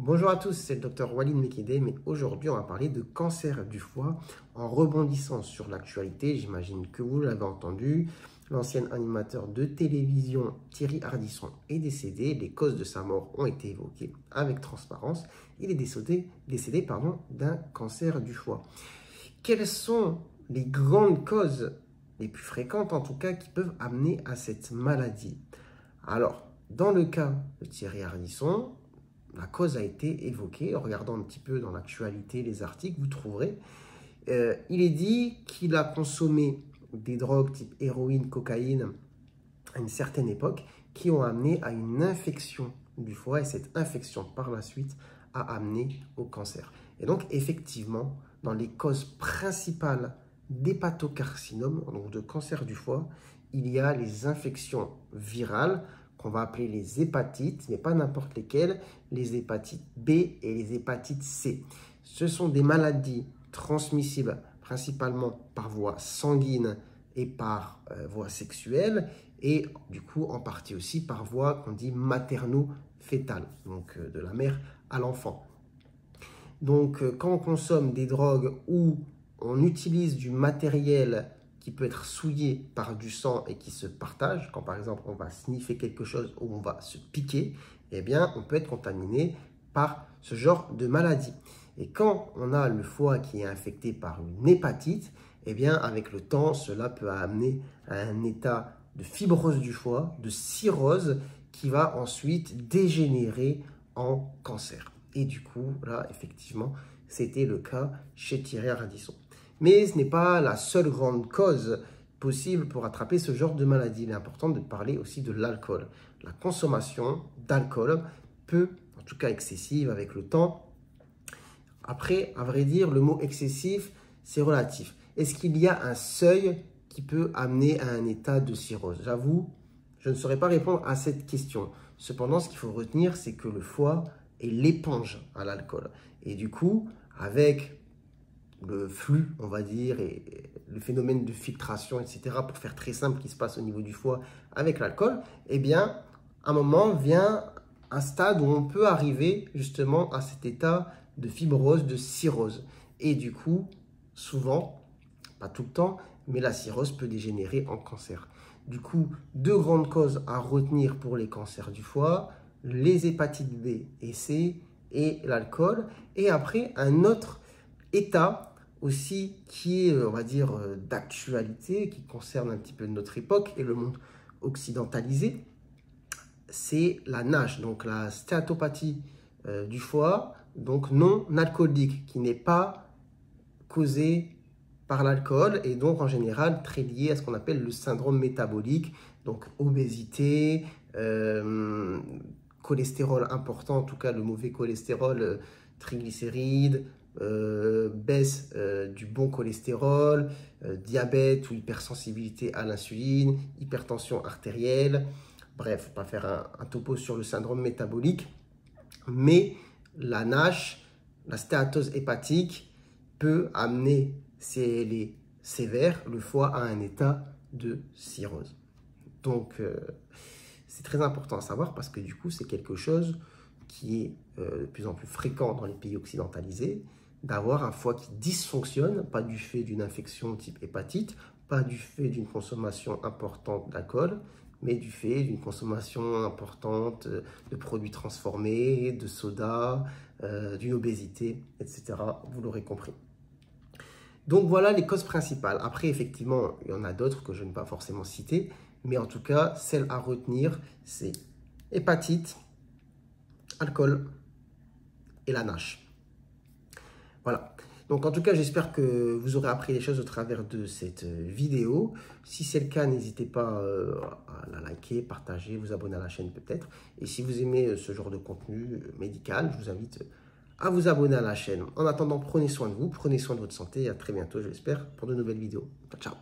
Bonjour à tous, c'est le docteur Walid Mekidé, mais aujourd'hui on va parler de cancer du foie en rebondissant sur l'actualité. J'imagine que vous l'avez entendu, l'ancien animateur de télévision Thierry Ardisson est décédé, les causes de sa mort ont été évoquées avec transparence. Il est décédé d'un cancer du foie. Quelles sont les grandes causes, les plus fréquentes en tout cas, qui peuvent amener à cette maladie? Alors, dans le cas de Thierry Ardisson, la cause a été évoquée. En regardant un petit peu dans l'actualité, les articles, vous trouverez. Il est dit qu'il a consommé des drogues type héroïne, cocaïne à une certaine époque qui ont amené à une infection du foie et cette infection par la suite a amené au cancer. Et donc effectivement, dans les causes principales d'hépatocarcinome, donc de cancer du foie, il y a les infections virales qu'on va appeler les hépatites, mais pas n'importe lesquelles, les hépatites B et les hépatites C. Ce sont des maladies transmissibles principalement par voie sanguine et par voie sexuelle, et du coup en partie aussi par voie qu'on dit materno-fétale, donc de la mère à l'enfant. Donc quand on consomme des drogues ou on utilise du matériel qui peut être souillé par du sang et qui se partage, quand par exemple on va sniffer quelque chose ou on va se piquer, eh bien on peut être contaminé par ce genre de maladie. Et quand on a le foie qui est infecté par une hépatite, eh bien avec le temps, cela peut amener à un état de fibrose du foie, de cirrhose, qui va ensuite dégénérer en cancer. Et du coup, là, effectivement, c'était le cas chez Thierry Ardisson. Mais ce n'est pas la seule grande cause possible pour attraper ce genre de maladie. Il est important de parler aussi de l'alcool. La consommation d'alcool peut, en tout cas excessive avec le temps. Après, à vrai dire, le mot excessif, c'est relatif. Est-ce qu'il y a un seuil qui peut amener à un état de cirrhose? J'avoue, je ne saurais pas répondre à cette question. Cependant, ce qu'il faut retenir, c'est que le foie est l'éponge à l'alcool. Et du coup, avec le flux, on va dire, et le phénomène de filtration, etc., pour faire très simple, qui se passe au niveau du foie avec l'alcool, eh bien, à un moment vient un stade où on peut arriver justement à cet état de fibrose, de cirrhose. Et du coup, souvent, pas tout le temps, mais la cirrhose peut dégénérer en cancer. Du coup, deux grandes causes à retenir pour les cancers du foie, les hépatites B et C et l'alcool. Et après, un autre état aussi qui est, on va dire, d'actualité, qui concerne un petit peu notre époque et le monde occidentalisé, c'est la NASH, donc la stéatopathie du foie, donc non alcoolique, qui n'est pas causée par l'alcool et donc en général très liée à ce qu'on appelle le syndrome métabolique, donc obésité, cholestérol important, en tout cas le mauvais cholestérol, triglycérides, baisse du bon cholestérol, diabète ou hypersensibilité à l'insuline, hypertension artérielle. Bref, faut pas faire un topo sur le syndrome métabolique, mais la NASH, la stéatose hépatique, peut amener, si elle est sévère, le foie à un état de cirrhose. Donc, c'est très important à savoir parce que du coup, c'est quelque chose qui est de plus en plus fréquent dans les pays occidentalisés, d'avoir un foie qui dysfonctionne, pas du fait d'une infection type hépatite, pas du fait d'une consommation importante d'alcool, mais du fait d'une consommation importante de produits transformés, de soda, d'une obésité, etc. Vous l'aurez compris. Donc voilà les causes principales. Après, effectivement, il y en a d'autres que je ne vais pas forcément citer, mais en tout cas, celle à retenir, c'est hépatite, alcool et la NASH. Voilà. Donc en tout cas, j'espère que vous aurez appris des choses au travers de cette vidéo. Si c'est le cas, n'hésitez pas à la liker, partager, vous abonner à la chaîne peut-être. Et si vous aimez ce genre de contenu médical, je vous invite à vous abonner à la chaîne. En attendant, prenez soin de vous, prenez soin de votre santé et à très bientôt, je l'espère, pour de nouvelles vidéos. Ciao.